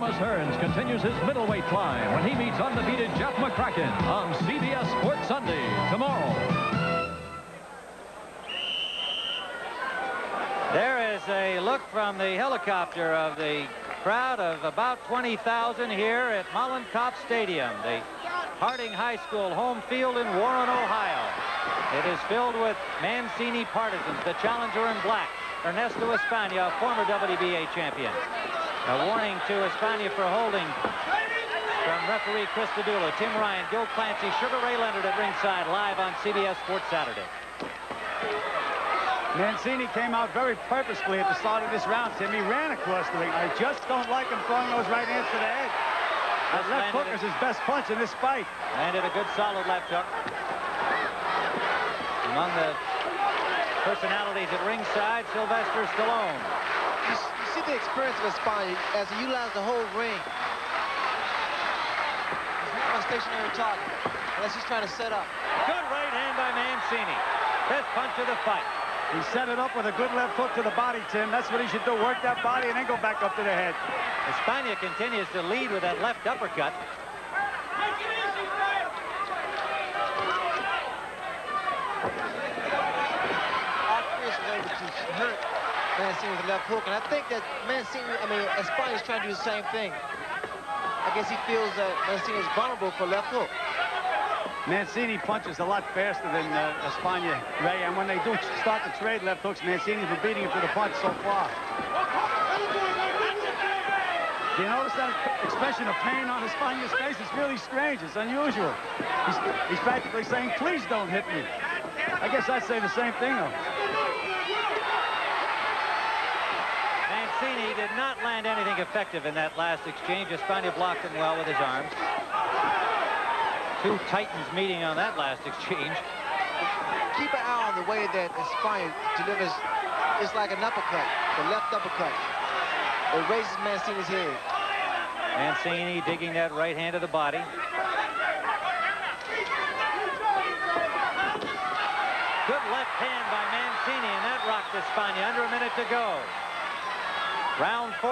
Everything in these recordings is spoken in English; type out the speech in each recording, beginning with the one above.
Thomas Hearns continues his middleweight climb when he meets undefeated Jeff McCracken on CBS Sports Sunday tomorrow. There is a look from the helicopter of the crowd of about 20,000 here at Mollenkopf Stadium, the Harding High School home field in Warren, Ohio. It is filled with Mancini partisans, the challenger in black, Ernesto Espana, former WBA champion. A warning to Espana for holding from referee Chris Padula, Tim Ryan, Gil Clancy, Sugar Ray Leonard at ringside, live on CBS Sports Saturday. Mancini came out very purposefully at the start of this round, Tim. He ran across the ring. I just don't like him throwing those right hands to the head. That left hook is his best punch in this fight. Landed a good solid left hook. Among the personalities at ringside, Sylvester Stallone. You see the experience of Espana as he utilized the whole ring. He's not on stationary target unless he's trying to set up. Good right hand by Mancini. Best punch of the fight. He set it up with a good left hook to the body, Tim. That's what he should do. Work that body and then go back up to the head. Espana continues to lead with that left uppercut. Chris was able to hurt Mancini with the left hook, and I think that Espana is trying to do the same thing. I guess he feels that Mancini is vulnerable for left hook. Mancini punches a lot faster than Espana, Ray, and when they do start to trade left hooks, Mancini's been beating him to the punch so far. Do you notice that expression of pain on Espana's face? It's really strange. It's unusual. He's practically saying, please don't hit me. I guess I'd say the same thing, though. Mancini did not land anything effective in that last exchange. Espana blocked him well with his arms. Two titans meeting on that last exchange. Keep an eye on the way that Espana delivers. It's like an uppercut, the left uppercut. It raises Mancini's head. Mancini digging that right hand to the body. Good left hand by Mancini, and that rocked Espana. Under a minute to go. Round 4.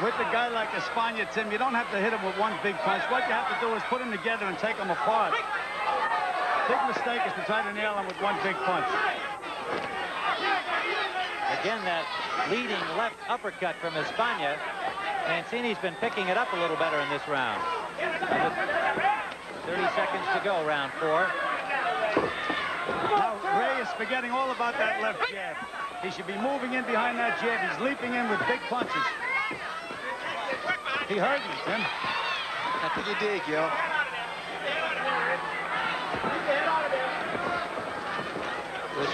With a guy like Espana, Tim, you don't have to hit him with one big punch. What you have to do is put them together and take them apart. Big mistake is to try to nail him with one big punch. Again, that leading left uppercut from Espana. Mancini's been picking it up a little better in this round. 30 seconds to go, round 4. Now, Ray is forgetting all about that left jab. He should be moving in behind that jab. He's leaping in with big punches. He heard you, Tim. I think he did, Gil.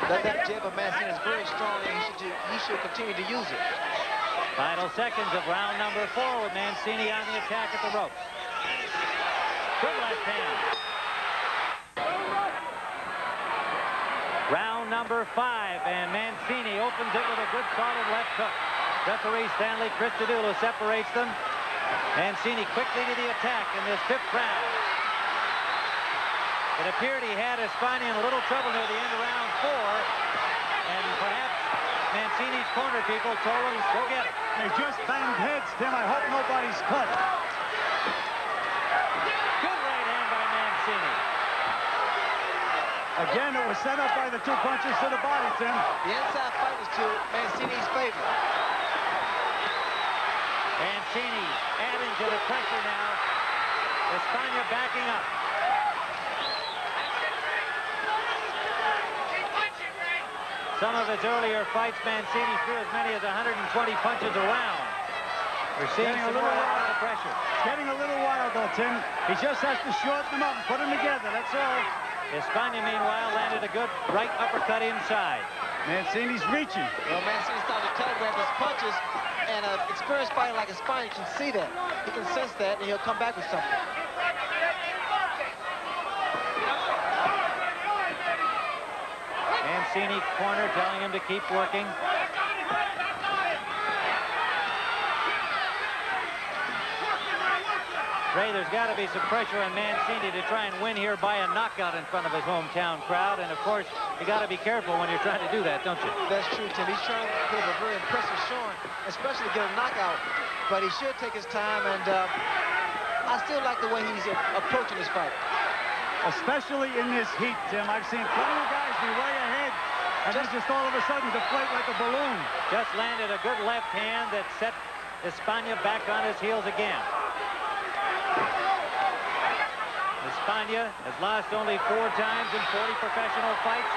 That jab of Mancini is very strong, and he should continue to use it. Final seconds of round number 4 with Mancini on the attack at the ropes. Good left hand. Round number 5, and Mancini opens it with a good solid left hook. Referee Stanley Christodoulou separates them. Mancini quickly to the attack in this 5th round. It appeared he had Espana in a little trouble near the end of round 4, and perhaps Mancini's corner people told him, go get it. They just banged heads, Tim. I hope nobody's cut. Good right hand by Mancini. Again, it was set up by the 2 punches to the body, Tim. The inside fight was to Mancini's favor. Mancini adding to the pressure now. Espana backing up. Some of his earlier fights, Mancini threw as many as 120 punches a round. We're seeing some more of the pressure. It's getting a little wild, though, Tim. He just has to shorten them up and put them together, that's all. Espana, meanwhile, landed a good right uppercut inside. Mancini's reaching. Well, Mancini started to telegraph his punches, and an experienced fighter like Espana can see that. He can sense that, and he'll come back with something. Mancini corner telling him to keep working. Ray, there's got to be some pressure on Mancini to try and win here by a knockout in front of his hometown crowd. And, of course, you got to be careful when you're trying to do that, don't you? That's true, Tim. He's trying to put up a very impressive showing, especially to get a knockout but he should take his time, and I still like the way he's approaching this fight. Especially in this heat, Tim. I've seen plenty of guys be way ahead, and just all of a sudden deflate like a balloon. Just landed a good left hand that set Espana back on his heels again. Espana has lost only 4 times in 40 professional fights.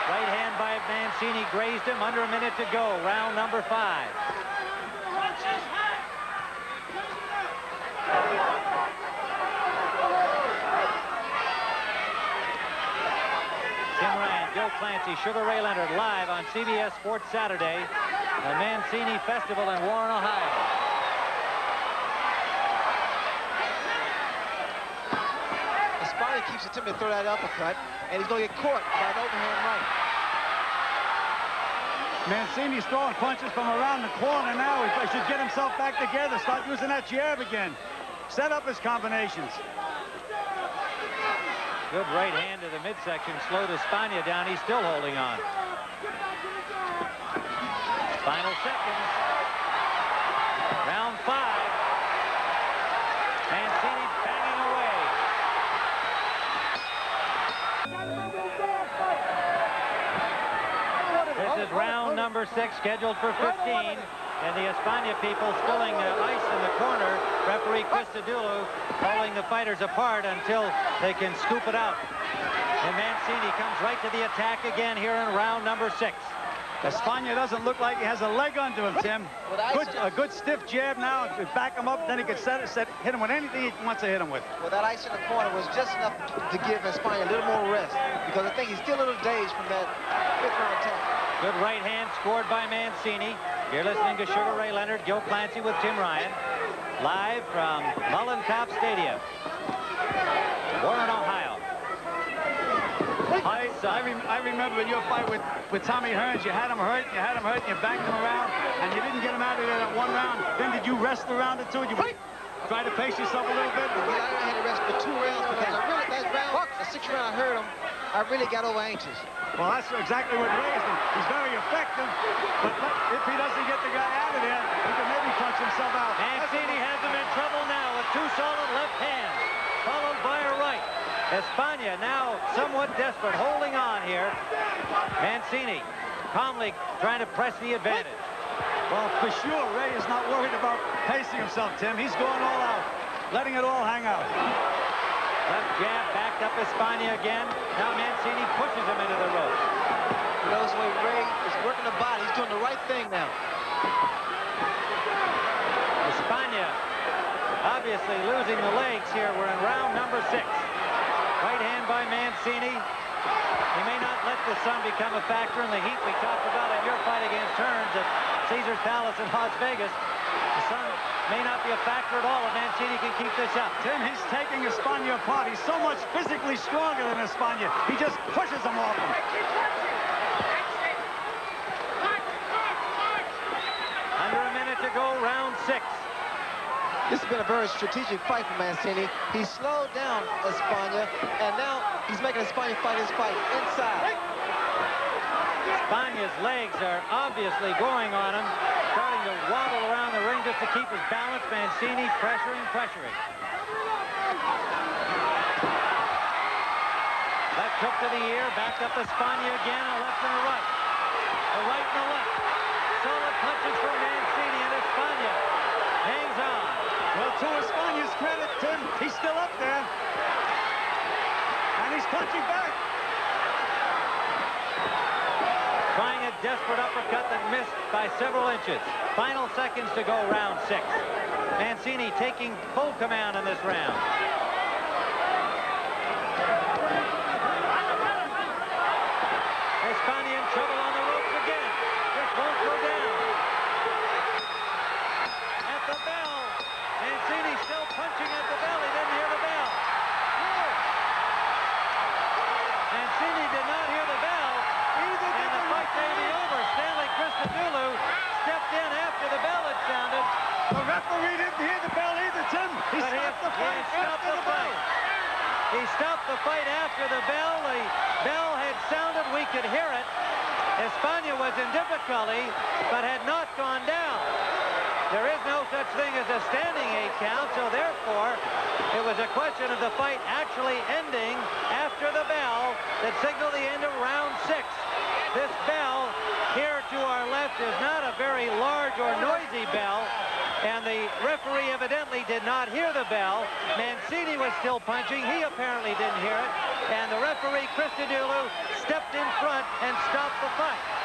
Right hand by Mancini grazed him. Under a minute to go. Round number 5. Tim Ryan, Joe Clancy, Sugar Ray Leonard live on CBS Sports Saturday. The Mancini Festival in Warren, Ohio. Espana keeps attempting to throw that uppercut, and he's going to get caught by an overhand right. Mancini's throwing punches from around the corner now. He should get himself back together, start using that jab again. Set up his combinations. Good right hand to the midsection slowed Espana down. He's still holding on. Final seconds. Round 5. Mancini banging away. This is round number 6, scheduled for 15. And the Espana people spilling ice in the corner. Referee Christodoulou pulling the fighters apart until they can scoop it out. And Mancini comes right to the attack again here in round number 6. Espana doesn't look like he has a leg under him, Tim. A good stiff jab now to back him up, then he can hit him with anything he wants to hit him with. Well, that ice in the corner was just enough to give Espana a little more rest, because I think he's still a little dazed from that 5th round attack. Good right hand scored by Mancini. You're listening to Sugar Ray Leonard, Joe Clancy with Tim Ryan, live from Mullen Cop Stadium, Warren, Ohio. I remember your fight with Tommy Hearns. You had him hurt, and you banged him around, and you didn't get him out of there that 1 round. Then did you rest the round or 2? Did you try to pace yourself a little bit? Yeah, I had to rest for 2 rounds because that round, the 6th round I heard him, I really got over anxious. Well, that's exactly what raised him. He's very effective, but if he doesn't get the guy out of there, he can maybe punch himself out. Mancini has him in trouble now with 2 solid left hands, followed by a right. Espana now somewhat desperate, holding on here. Mancini calmly trying to press the advantage. Well, for sure, Ray is not worried about pacing himself, Tim. He's going all out, letting it all hang out. Left jab, backed up Espana again. Now Mancini pushes him into the ropes. You know, this way Ray is working the body. He's doing the right thing now. Espana obviously losing the legs here. We're in round number 6. Right hand by Mancini. He may not let the sun become a factor in the heat we talked about in your fight against Hearns at Caesars Palace in Las Vegas. The sun may not be a factor at all if Mancini can keep this up. Tim, he's taking Espana apart. He's so much physically stronger than Espana. He just pushes him off him. Under a minute to go, round 6. This has been a very strategic fight for Mancini. He slowed down Espana, and now he's making Espana fight his fight inside. Espana's legs are obviously going on him, starting to wobble around the ring just to keep his balance. Mancini pressuring. Left hook to the ear, backed up Espana again, a left and a right. A right and a left. Solid punches from Mancini, and Espana hangs on. Well, to Espana's credit, Tim, he's still up there. And he's punching back. Trying a desperate uppercut that missed by several inches. Final seconds to go, round 6. Mancini taking full command in this round. Espana in trouble on the ropes again. This won't go down. At the bell. Mancini still punching at the bell. He didn't hear the bell. Mancini did not hear the bell. And the fight may be over. Stanley Christodoulou stepped in after the bell had sounded. The referee didn't hear the bell either, Tim. He stopped the fight after the bell. He stopped the fight after the bell. The bell had sounded. We could hear it. Espana was in difficulty, but had not gone down. There is no such thing as was a question of the fight actually ending after the bell that signaled the end of round 6. This bell here to our left is not a very large or noisy bell, and the referee evidently did not hear the bell. Mancini was still punching. He apparently didn't hear it, and the referee, Christodoulou, stepped in front and stopped the fight.